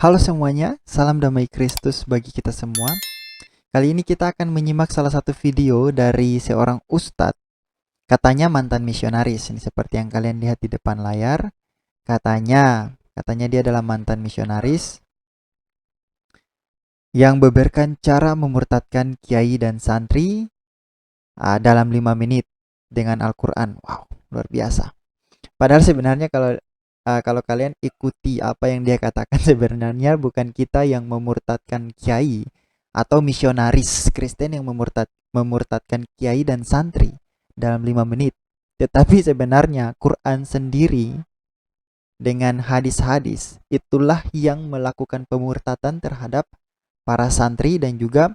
Halo semuanya, salam damai Kristus bagi kita semua. Kali ini kita akan menyimak salah satu video dari seorang ustadz. Katanya mantan misionaris. Ini seperti yang kalian lihat di depan layar. Katanya dia adalah mantan misionaris yang beberkan cara memurtadkan kiai dan santri dalam 5 menit dengan Al-Quran. Wow, luar biasa. Padahal sebenarnya kalau kalian ikuti apa yang dia katakan, sebenarnya bukan kita yang memurtadkan kiai atau misionaris Kristen yang memurtadkan kiai dan santri dalam 5 menit. Tetapi sebenarnya Quran sendiri dengan hadis-hadis itulah yang melakukan pemurtadan terhadap para santri dan juga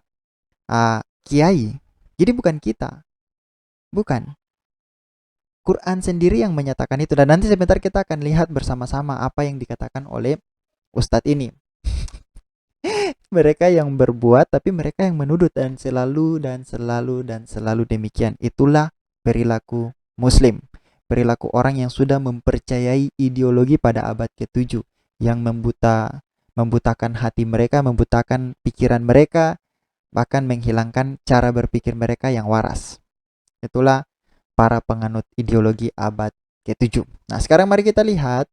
kiai. Jadi bukan kita. Bukan. Quran sendiri yang menyatakan itu. Dan nanti sebentar kita akan lihat bersama-sama apa yang dikatakan oleh ustadz ini. Mereka yang berbuat tapi mereka yang menuduh, dan selalu demikian. Itulah perilaku muslim, perilaku orang yang sudah mempercayai ideologi pada abad ke-7 yang membutakan hati mereka, membutakan pikiran mereka, bahkan menghilangkan cara berpikir mereka yang waras. Itulah para penganut ideologi abad ke-7. Nah, sekarang mari kita lihat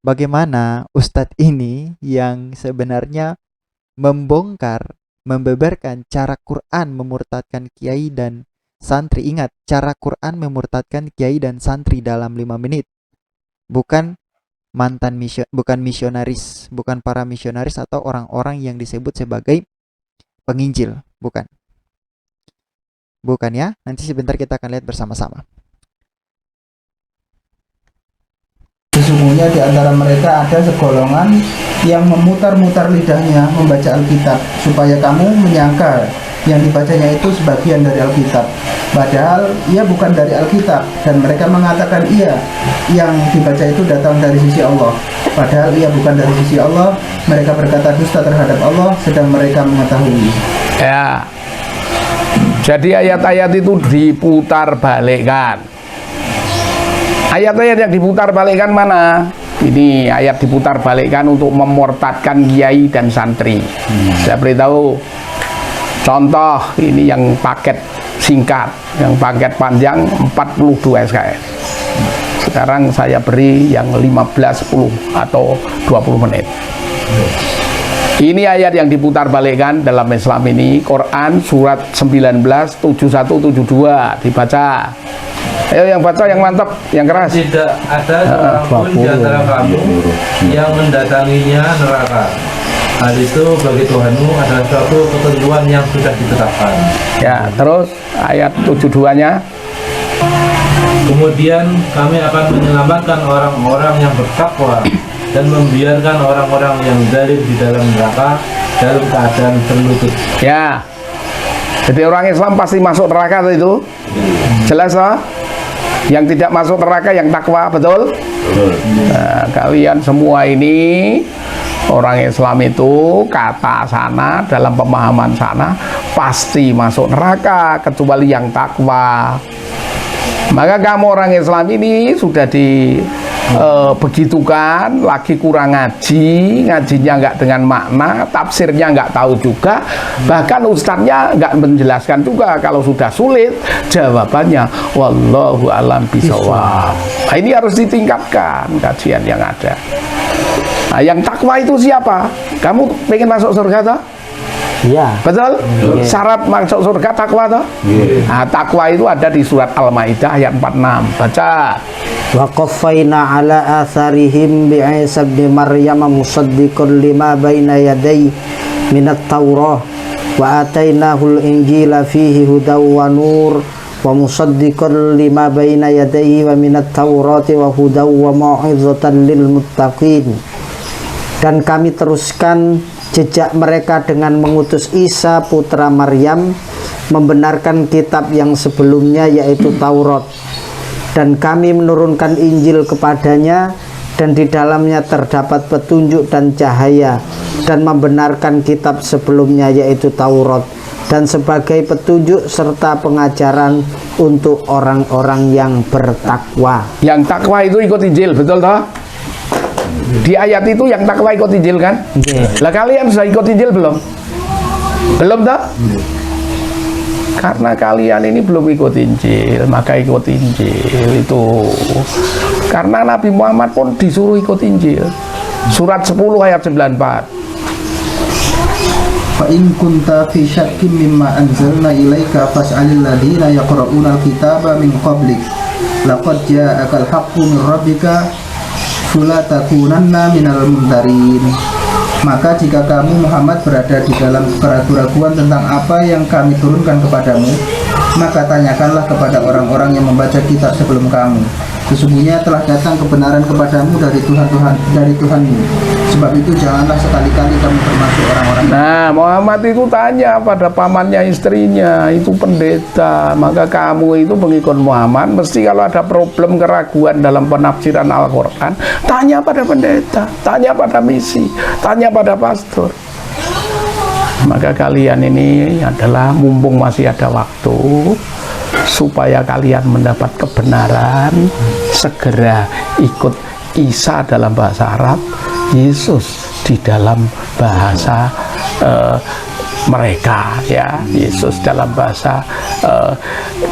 bagaimana ustadz ini yang sebenarnya membeberkan cara Quran memurtadkan kiai dan santri. Ingat, cara Quran memurtadkan kiai dan santri dalam 5 menit. Bukan misionaris, bukan para misionaris atau orang-orang yang disebut sebagai penginjil, bukan. Bukan ya, nanti sebentar kita akan lihat bersama-sama. Sesungguhnya di antara mereka ada segolongan yang memutar-mutar lidahnya membaca Alkitab, supaya kamu menyangka yang dibacanya itu sebagian dari Alkitab, padahal ia bukan dari Alkitab. Dan mereka mengatakan iya, yang dibaca itu datang dari sisi Allah, padahal ia bukan dari sisi Allah. Mereka berkata dusta terhadap Allah, sedang mereka mengetahui. Ya, jadi ayat-ayat itu diputar balikkan. Ayat-ayat yang diputar balikkan mana? Ini ayat diputar balikkan untuk memurtadkan kiai dan santri. Saya beritahu contoh, ini yang paket singkat, yang paket panjang 42 SKS. Sekarang saya beri yang 15, 10 atau 20 menit. Ini ayat yang diputar balikkan dalam Islam ini, Quran surat 19, 71, 72, dibaca. Ayo yang baca yang mantap, yang keras. Tidak ada seorang pun di antara kamu yang mendatanginya neraka. Hal itu bagi Tuhanmu adalah suatu ketentuan yang sudah ditetapkan. Ya, terus ayat 72-nya. Kemudian kami akan menyelamatkan orang-orang yang bertakwa dan membiarkan orang-orang yang zalim di dalam neraka dalam keadaan terlutut. Ya, jadi orang Islam pasti masuk neraka itu. Jelas toh? Yang tidak masuk neraka yang takwa, betul? Nah, kalian semua ini orang Islam itu kata sana, dalam pemahaman sana pasti masuk neraka kecuali yang takwa. Maka kamu orang Islam ini sudah begitukan, lagi kurang ngaji, ngajinya nggak dengan makna, tafsirnya nggak tahu juga, bahkan ustadznya nggak menjelaskan juga. Kalau sudah sulit, jawabannya wallahu alam bisawab. Nah, ini harus ditingkatkan kajian yang ada. Nah, yang takwa itu siapa? Kamu pengen masuk surga toh? Iya. Betul? Syarat masuk surga takwa toh? Nah, takwa itu ada di surat Al-Maidah ayat 46. Baca. Wa qaffayna ala atharihim bi Isa ibn Maryam musaddiqan lima baina yadayhi minat Taurah wa atainahul injila fihi hudaw wa nur wa musaddiqan lima baina yadayhi wa minat Taurati wa hudaw wa mau'izatan lil muttaqin. Dan kami teruskan jejak mereka dengan mengutus Isa putra Maryam, membenarkan kitab yang sebelumnya yaitu Taurat, dan kami menurunkan Injil kepadanya, dan di dalamnya terdapat petunjuk dan cahaya, dan membenarkan kitab sebelumnya yaitu Taurat, dan sebagai petunjuk serta pengajaran untuk orang-orang yang bertakwa. Yang takwa itu ikut Injil, betul toh? Di ayat itu yang takwa ikut Injil kan? Nggih. Lah kalian sudah ikut Injil belum? Belum toh? Karena kalian ini belum ikut Injil, maka ikut Injil itu. Karena Nabi Muhammad pun disuruh ikut Injil. Surat 10 ayat 94. Fa in kunta fi syakkim mimma anzalna ilaika fas'alil ladzina yaqra'una al-kitaba min qablik laqad ja'akal haqqu min rabbika fala takunanna minal mumtarin. Maka jika kamu Muhammad berada di dalam keraguan-raguan tentang apa yang kami turunkan kepadamu, maka tanyakanlah kepada orang-orang yang membaca kitab sebelum kamu. Sesungguhnya telah datang kebenaran kepadamu dari Tuhanmu. Sebab itu janganlah sekali-kali kamu termasuk orang-orang. Nah, Muhammad itu tanya pada pamannya istrinya, itu pendeta. Maka kamu itu pengikut Muhammad, mesti kalau ada problem keraguan dalam penafsiran Al-Quran, tanya pada pendeta, tanya pada misi, tanya pada pastor. Maka kalian ini adalah mumpung masih ada waktu, supaya kalian mendapat kebenaran, segera ikut Isa dalam bahasa Arab, Yesus di dalam bahasa mereka, ya, Yesus dalam bahasa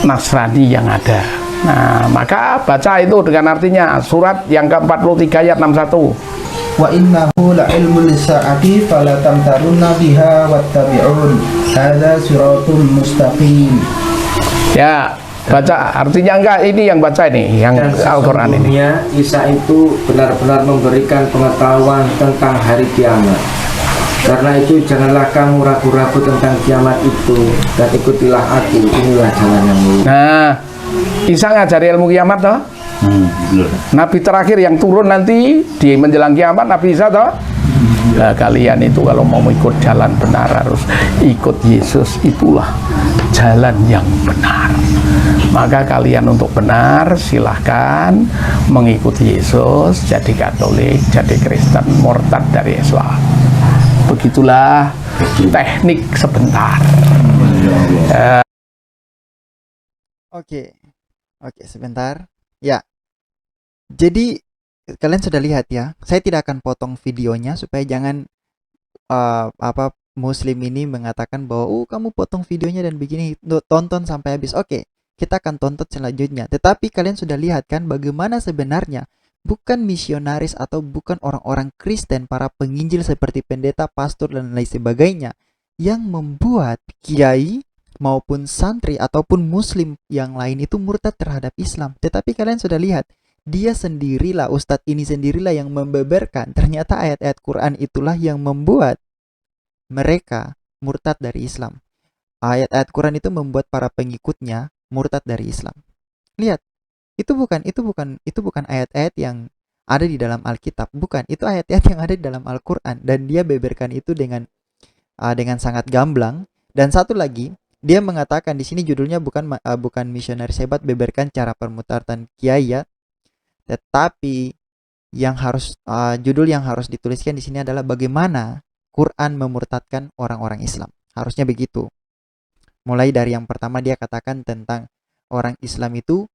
Nasrani yang ada. Nah, maka baca itu dengan artinya surat yang ke-43 ayat 61. Wa innahu la'ilmun lis-sa'ati fala tamtarunna biha wattabi'un. Hadza siratum mustaqim. Ya, baca artinya enggak, ini yang baca ini, yang Dan Al-Quran ini. sesungguhnya Isa itu benar-benar memberikan pengetahuan tentang hari kiamat. Karena itu janganlah kamu ragu-ragu tentang kiamat itu, dan ikutilah aku, inilah jalan yang lurus. Nah, Isa ngajari ilmu kiamat toh? Nabi terakhir yang turun nanti di menjelang kiamat, Nabi Isa toh? Nah, kalian itu kalau mau ikut jalan benar harus ikut Yesus, itulah jalan yang benar. Maka kalian untuk benar silahkan mengikuti Yesus, jadi Katolik, jadi Kristen, murtad dari Islam. Begitulah teknik sebentar. Oke. Oke, sebentar. Ya. Jadi kalian sudah lihat ya. Saya tidak akan potong videonya supaya jangan Muslim ini mengatakan bahwa kamu potong videonya dan begini, tonton sampai habis. Oke, kita akan tonton selanjutnya. Tetapi kalian sudah lihat kan bagaimana sebenarnya bukan misionaris atau bukan orang-orang Kristen, para penginjil seperti pendeta, pastor dan lain sebagainya yang membuat kiai maupun santri ataupun muslim yang lain itu murtad terhadap Islam. Tetapi kalian sudah lihat, dia sendirilah, ustadz ini sendirilah yang membeberkan. Ternyata ayat-ayat Quran itulah yang membuat mereka murtad dari Islam. Ayat-ayat Quran itu membuat para pengikutnya murtad dari Islam. Lihat, itu bukan ayat-ayat yang ada di dalam Alkitab, bukan. Itu ayat-ayat yang ada di dalam Al-Quran dan dia beberkan itu dengan sangat gamblang. Dan satu lagi, dia mengatakan di sini judulnya bukan misionaris hebat beberkan cara permutatan kiai ya, tetapi judul yang harus dituliskan di sini adalah bagaimana Quran memurtadkan orang-orang Islam. Harusnya begitu. Mulai dari yang pertama dia katakan tentang orang Islam itu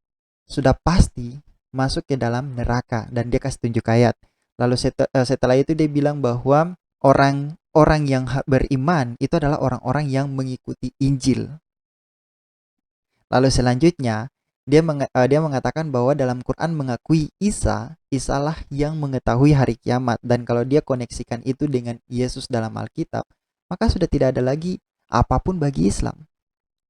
sudah pasti masuk ke dalam neraka dan dia kasih tunjuk ayat. Lalu setelah itu dia bilang bahwa orang yang beriman itu adalah orang-orang yang mengikuti Injil. Lalu selanjutnya dia mengatakan bahwa dalam Quran mengakui Isalah yang mengetahui hari kiamat, dan kalau dia koneksikan itu dengan Yesus dalam Alkitab, maka sudah tidak ada lagi apapun bagi Islam.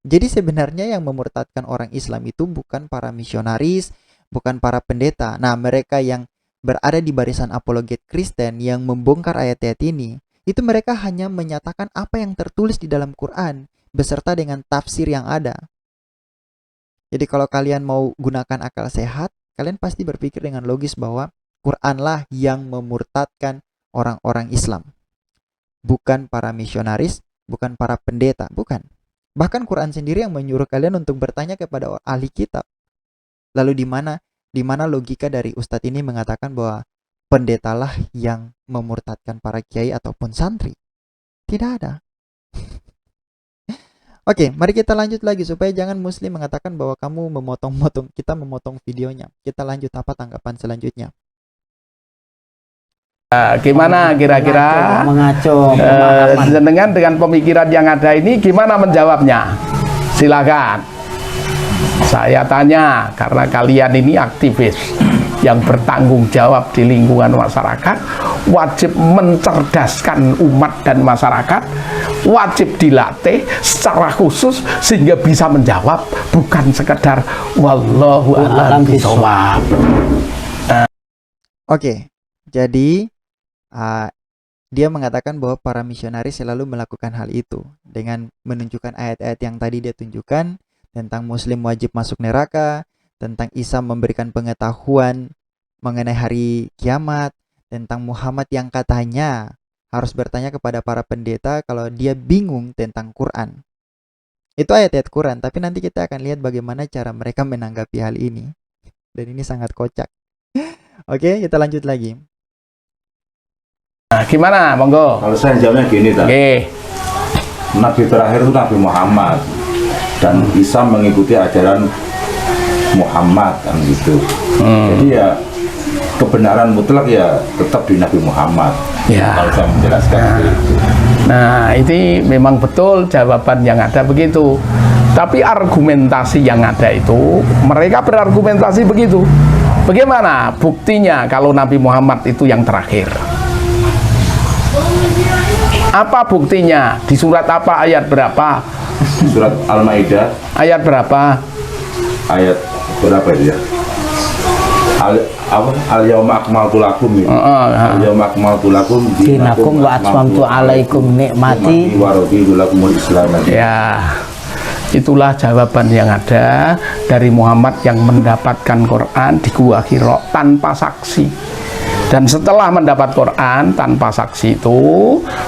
Jadi sebenarnya yang memurtadkan orang Islam itu bukan para misionaris, bukan para pendeta. Nah, mereka yang berada di barisan apologet Kristen yang membongkar ayat-ayat ini, itu mereka hanya menyatakan apa yang tertulis di dalam Quran beserta dengan tafsir yang ada. Jadi kalau kalian mau gunakan akal sehat, kalian pasti berpikir dengan logis bahwa Quranlah yang memurtadkan orang-orang Islam. Bukan para misionaris, bukan para pendeta, bukan. Bahkan Quran sendiri yang menyuruh kalian untuk bertanya kepada ahli kitab. Lalu di mana logika dari ustadz ini mengatakan bahwa pendetalah yang memurtadkan para kiai ataupun santri? Tidak ada. Oke, mari kita lanjut lagi supaya jangan Muslim mengatakan bahwa kamu kita memotong videonya. Kita lanjut, apa tanggapan selanjutnya? Gimana kira-kira mengaco pemahaman. jenengan dengan pemikiran yang ada ini gimana menjawabnya? Silakan. Saya tanya karena kalian ini aktivis yang bertanggung jawab di lingkungan masyarakat, wajib mencerdaskan umat dan masyarakat, wajib dilatih secara khusus sehingga bisa menjawab, bukan sekedar wallahu a'lam bishawab. Oke, jadi dia mengatakan bahwa para misionaris selalu melakukan hal itu dengan menunjukkan ayat-ayat yang tadi dia tunjukkan tentang Muslim wajib masuk neraka, tentang Isa memberikan pengetahuan mengenai hari kiamat, tentang Muhammad yang katanya harus bertanya kepada para pendeta kalau dia bingung tentang Quran. Itu ayat-ayat Quran, tapi nanti kita akan lihat bagaimana cara mereka menanggapi hal ini. Dan ini sangat kocak. Oke, kita lanjut lagi. Nah, gimana, monggo? Kalau saya jawabnya gini, tak? Nabi terakhir itu Nabi Muhammad, dan Isa mengikuti ajaran Muhammad kan gitu. Jadi ya kebenaran mutlak ya tetap di Nabi Muhammad. Ya. Kalau saya menjelaskan itu. Nah, ini memang betul jawaban yang ada begitu. Tapi argumentasi yang ada itu, mereka berargumentasi begitu. Bagaimana buktinya kalau Nabi Muhammad itu yang terakhir? Apa buktinya? Di surat apa, ayat berapa? Surat Al-Maidah Ayat berapa? ayat berapa itu ya? Al-yawma akmaltu lakum ya. Al-yawma akmaltu lakum Dinakum wa atmamtu alaikum nikmati wa raditu lakumul Islam. Ya, itulah jawaban yang ada dari Muhammad yang mendapatkan Quran di Gua Hira tanpa saksi. Dan setelah mendapat Quran tanpa saksi itu,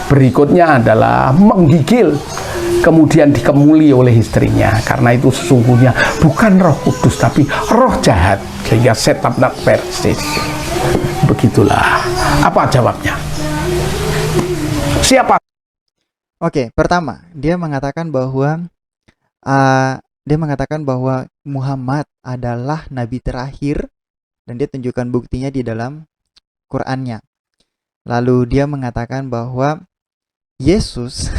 berikutnya adalah menggigil, kemudian dikemuli oleh istrinya. Karena itu sesungguhnya bukan Roh Kudus, tapi roh jahat, sehingga setan dan persis. Begitulah. Apa jawabnya? Siapa? Oke, pertama, dia mengatakan bahwa Muhammad adalah nabi terakhir dan dia tunjukkan buktinya di dalam Qurannya. Lalu dia mengatakan bahwa Yesus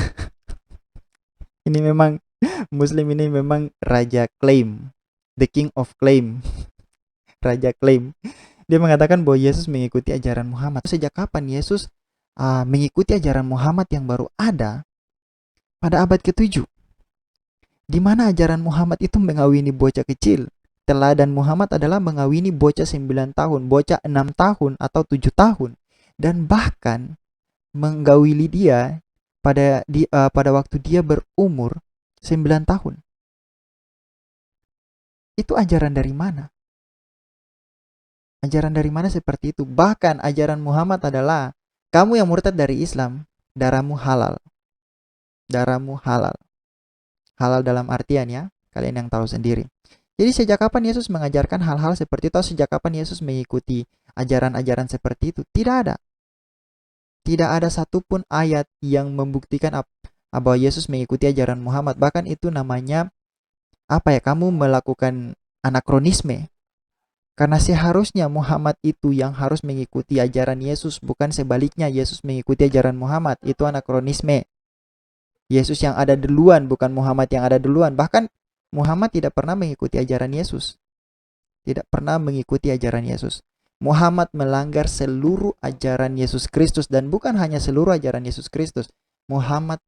ini memang Muslim ini memang raja klaim, the king of claim, raja klaim. Dia mengatakan bahwa Yesus mengikuti ajaran Muhammad. Sejak kapan Yesus mengikuti ajaran Muhammad yang baru ada pada abad ke-7? Di mana ajaran Muhammad itu mengawini bocah kecil. Teladan Muhammad adalah mengawini bocah 9 tahun, bocah 6 tahun atau 7 tahun. Dan bahkan menggawili dia pada waktu dia berumur 9 tahun. Itu ajaran dari mana? Ajaran dari mana seperti itu? Bahkan ajaran Muhammad adalah kamu yang murtad dari Islam, darahmu halal. Darahmu halal. Halal dalam artian ya, kalian yang tahu sendiri. Jadi sejak kapan Yesus mengajarkan hal-hal seperti itu? Sejak kapan Yesus mengikuti ajaran-ajaran seperti itu? Tidak ada. Tidak ada satupun ayat yang membuktikan bahwa Yesus mengikuti ajaran Muhammad. Bahkan itu namanya kamu melakukan anakronisme. Karena seharusnya Muhammad itu yang harus mengikuti ajaran Yesus, bukan sebaliknya Yesus mengikuti ajaran Muhammad. Itu anakronisme. Yesus yang ada duluan, bukan Muhammad yang ada duluan. Bahkan Muhammad tidak pernah mengikuti ajaran Yesus. Tidak pernah mengikuti ajaran Yesus. Muhammad melanggar seluruh ajaran Yesus Kristus. Dan bukan hanya seluruh ajaran Yesus Kristus. Muhammad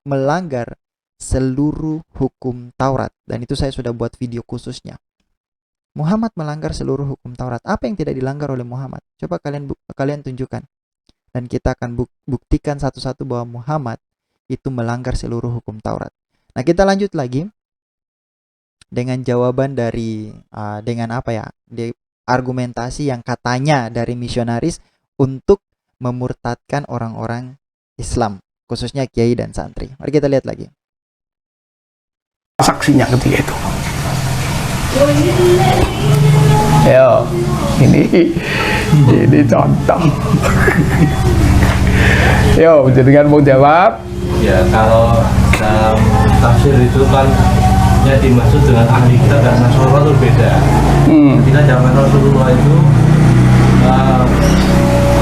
melanggar seluruh hukum Taurat. Dan itu saya sudah buat video khususnya. Muhammad melanggar seluruh hukum Taurat. Apa yang tidak dilanggar oleh Muhammad? Coba kalian tunjukkan. Dan kita akan buktikan satu-satu bahwa Muhammad itu melanggar seluruh hukum Taurat. Nah, kita lanjut lagi dengan jawaban dari argumentasi yang katanya dari misionaris untuk memurtadkan orang-orang Islam, khususnya kiai dan santri. Mari kita lihat lagi. Saksinya ketika itu. Yo, ini contoh. Yo, dengan mau jawab? Ya, kalau dalam tafsir itu kan yang dimaksud dengan ahli kitab dan Rasulullah itu beda. Kita zaman Rasulullah itu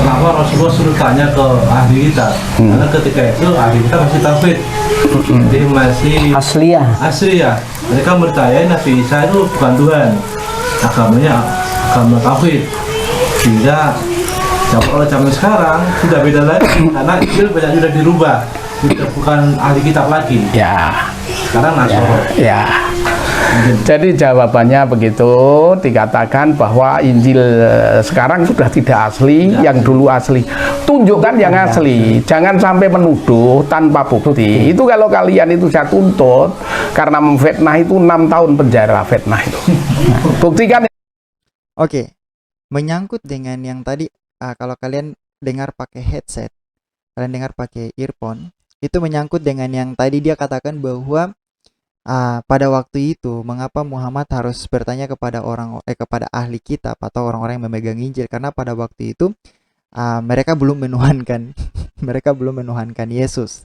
kenapa Rasulullah suruh tanya ke ahli kitab? Karena ketika itu ahli kitab masih tauhid, jadi masih Asliyah. asli ya. Mereka percaya Nabi Isa itu bukan Tuhan, agamanya agama tauhid. Sehingga kalau zaman sekarang sudah beda lagi, karena Injil banyak sudah dirubah, sudah bukan ahli kitab lagi. Ya. Sekarang Nasoro. Ya. Jadi jawabannya begitu, dikatakan bahwa Injil sekarang sudah tidak asli, yang dulu asli. Tunjukkan yang asli, jangan sampai menuduh tanpa bukti. Itu kalau kalian itu saya tuntut karena memfitnah itu 6 tahun penjara fitnah itu. Buktikan. Oke, menyangkut dengan yang tadi, kalau kalian dengar pakai headset, kalian dengar pakai earphone, itu menyangkut dengan yang tadi dia katakan bahwa pada waktu itu mengapa Muhammad harus bertanya kepada kepada ahli kitab atau orang-orang yang memegang Injil, karena pada waktu itu mereka belum menuhankan mereka belum menuhankan Yesus.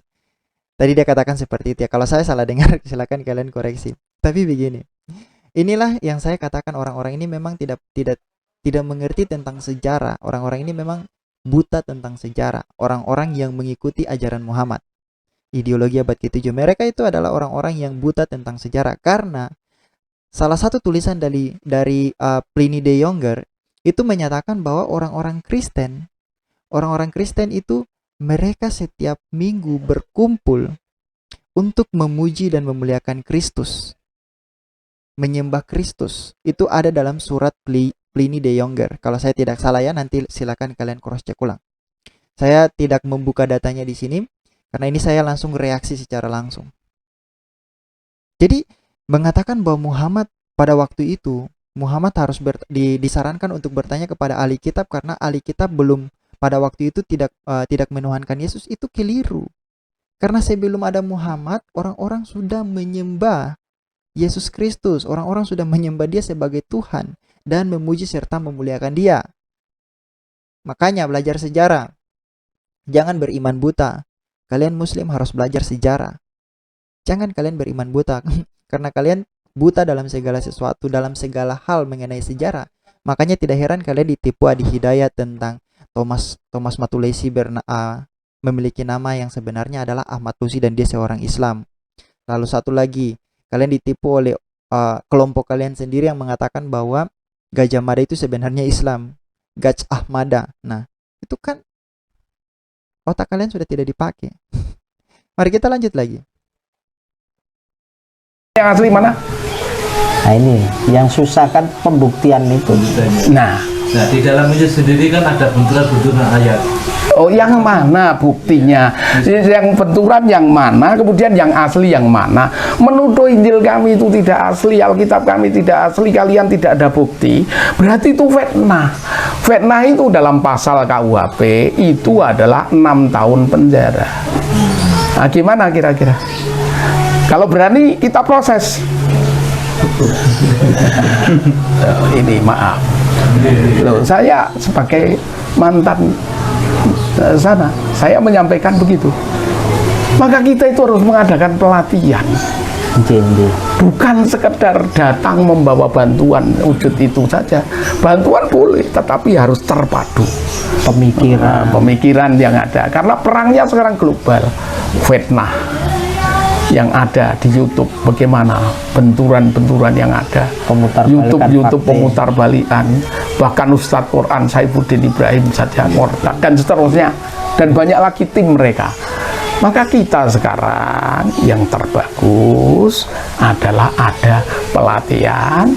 Tadi dia katakan seperti itu ya. Kalau saya salah dengar silakan kalian koreksi. Tapi begini, inilah yang saya katakan, orang-orang ini memang tidak mengerti tentang sejarah. Orang-orang ini memang buta tentang sejarah. Orang-orang yang mengikuti ajaran Muhammad, ideologi abad ke-7, mereka itu adalah orang-orang yang buta tentang sejarah. Karena salah satu tulisan dari Pliny the Younger itu menyatakan bahwa orang-orang Kristen itu mereka setiap minggu berkumpul untuk memuji dan memuliakan Kristus, menyembah Kristus. Itu ada dalam surat Pliny the Younger. Kalau saya tidak salah ya, nanti silakan kalian cross check ulang. Saya tidak membuka datanya di sini, karena ini saya langsung reaksi secara langsung. Jadi mengatakan bahwa Muhammad pada waktu itu, Muhammad harus disarankan untuk bertanya kepada ahli kitab, karena ahli kitab belum pada waktu itu tidak menuhankan Yesus, itu keliru. Karena sebelum ada Muhammad, orang-orang sudah menyembah Yesus Kristus, orang-orang sudah menyembah dia sebagai Tuhan dan memuji serta memuliakan dia. Makanya belajar sejarah, jangan beriman buta. Kalian muslim harus belajar sejarah. Jangan kalian beriman buta karena kalian buta dalam segala sesuatu, dalam segala hal mengenai sejarah. Makanya tidak heran kalian ditipu Adi Hidayat tentang Thomas Matulesi memiliki nama yang sebenarnya adalah Ahmad Tusi dan dia seorang Islam. Lalu satu lagi, kalian ditipu oleh kelompok kalian sendiri yang mengatakan bahwa Gajah Mada itu sebenarnya Islam, Gajah Mada. Nah, itu kan otak kalian sudah tidak dipakai. Mari kita lanjut lagi. Yang asli mana? Nah ini yang susah kan pembuktian itu. Nah, di dalam Injil sendiri kan ada benturan-benturan ayat. oh yang mana buktinya? Yang benturan yang mana? Kemudian yang asli yang mana? Menuduh Injil kami itu tidak asli, Alkitab kami tidak asli, kalian tidak ada bukti, berarti itu fitnah. Fitnah itu dalam pasal KUHP itu adalah 6 tahun penjara. Nah, gimana kira-kira? Kalau berani kita proses. Ini maaf. Loh, saya sebagai mantan sana, saya menyampaikan begitu. Maka kita itu harus mengadakan pelatihan. Bukan sekedar datang membawa bantuan wujud itu saja. Bantuan boleh, tetapi harus terpadu pemikiran yang ada. Karena perangnya sekarang global. Fitnah yang ada di YouTube, bagaimana benturan-benturan yang ada, YouTube pemutar balikan, bahkan Ustadz Quran Saifuddin Ibrahim saja murtad dan seterusnya, dan banyak lagi tim mereka. Maka kita sekarang yang terbagus adalah ada pelatihan.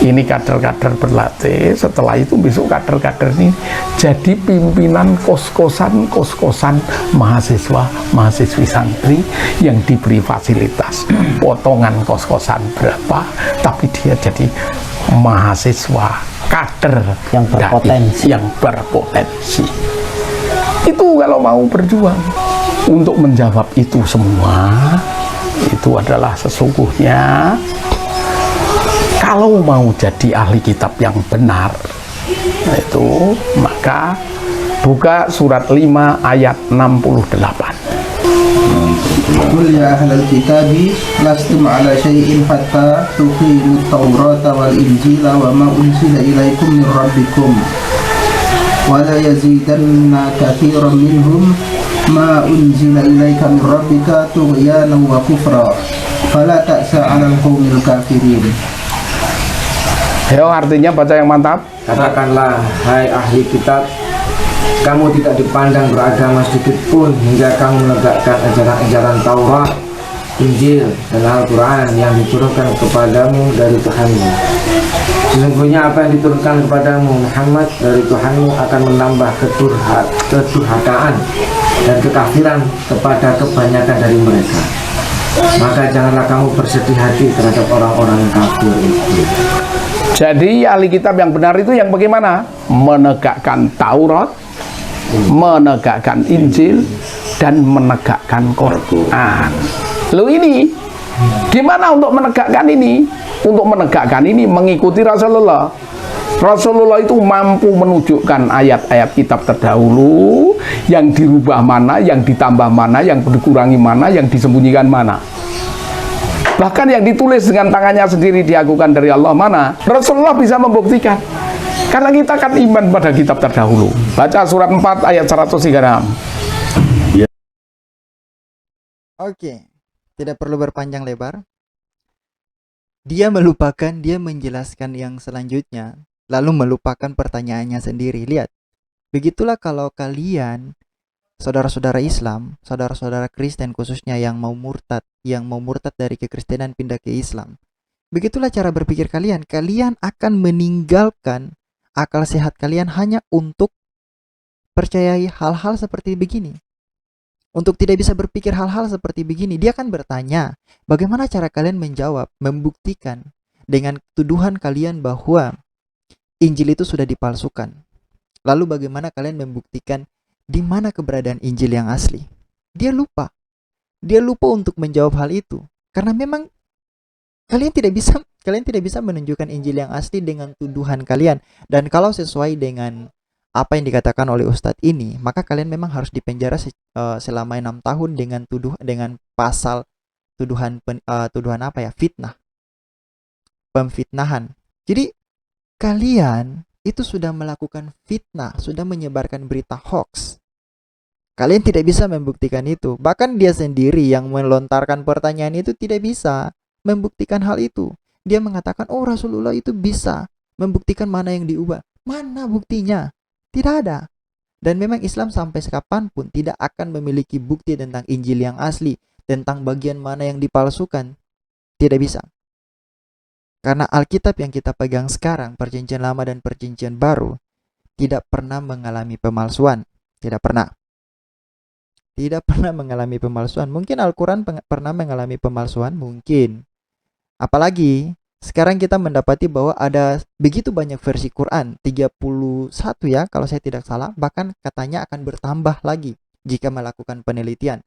Ini kader-kader berlatih. Setelah itu besok kader-kader ini jadi pimpinan kos-kosan mahasiswi santri yang diberi fasilitas potongan kos-kosan berapa, tapi dia jadi mahasiswa kader yang berpotensi. Itu kalau mau berjuang untuk menjawab itu semua, itu adalah sesungguhnya kalau mau jadi ahli kitab yang benar itu, maka buka surat 5 ayat 68. Qul ya ahlal kitabi lastum ala syai'in hatta tuqimut taurata wal injila wa ma unsila ilaikum min rabbikum. ولا يزيدن كثيرا منهم ما أنزل إليك من ربك طغيانا وكفرا فلا تأس على القوم الكافرين. Yo, artinya baca yang mantap. Katakanlah, hai ahli kitab, kamu tidak dipandang beragama sedikit pun hingga kamu menegakkan ajaran-ajaran Taurat, Injil, dan Al-Quran yang diturunkan kepadamu dari Tuhanmu. Sesungguhnya apa yang diturunkan kepadamu Muhammad dari Tuhanmu akan menambah kedurhakaan dan kekafiran kepada kebanyakan dari mereka. Maka janganlah kamu bersedih hati terhadap orang-orang kafir itu. Jadi ahli kitab yang benar itu yang bagaimana? Menegakkan Taurat, menegakkan Injil, dan menegakkan Quran. Lalu ini gimana untuk menegakkan ini? Untuk menegakkan ini mengikuti Rasulullah. Rasulullah itu mampu menunjukkan ayat-ayat kitab terdahulu, yang dirubah mana, yang ditambah mana, yang dikurangi mana, yang disembunyikan mana. Bahkan yang ditulis dengan tangannya sendiri diakukan dari Allah mana, Rasulullah bisa membuktikan. Karena kita kan iman pada kitab terdahulu. Baca surat 4 ayat 136. Oke, tidak perlu berpanjang lebar. Dia melupakan, dia menjelaskan yang selanjutnya, lalu melupakan pertanyaannya sendiri. Lihat, begitulah kalau kalian, saudara-saudara Islam, saudara-saudara Kristen khususnya yang mau murtad dari kekristenan pindah ke Islam. Begitulah cara berpikir kalian. Kalian akan meninggalkan akal sehat kalian hanya untuk percayai hal-hal seperti begini. Untuk tidak bisa berpikir hal-hal seperti begini, dia akan bertanya, bagaimana cara kalian menjawab, membuktikan dengan tuduhan kalian bahwa Injil itu sudah dipalsukan. Lalu bagaimana kalian membuktikan di mana keberadaan Injil yang asli? Dia lupa. Dia lupa untuk menjawab hal itu. Karena memang kalian tidak bisa menunjukkan Injil yang asli dengan tuduhan kalian. Dan kalau sesuai dengan apa yang dikatakan oleh Ustadz ini, maka kalian memang harus dipenjara selama 6 tahun dengan pasal tuduhan fitnah, pemfitnahan. Jadi kalian itu sudah melakukan fitnah, sudah menyebarkan berita hoax. Kalian tidak bisa membuktikan itu. Bahkan dia sendiri yang melontarkan pertanyaan itu tidak bisa membuktikan hal itu. Dia mengatakan, oh Rasulullah itu bisa membuktikan mana yang diubah. Mana buktinya? Tidak ada. Dan memang Islam sampai sekapanpun tidak akan memiliki bukti tentang Injil yang asli, tentang bagian mana yang dipalsukan. Tidak bisa. Karena Alkitab yang kita pegang sekarang, Perjanjian Lama dan Perjanjian Baru, tidak pernah mengalami pemalsuan. Tidak pernah. Tidak pernah mengalami pemalsuan. Mungkin Al-Quran pernah mengalami pemalsuan, mungkin. Apalagi sekarang kita mendapati bahwa ada begitu banyak versi Quran, 31 ya kalau saya tidak salah, bahkan katanya akan bertambah lagi jika melakukan penelitian.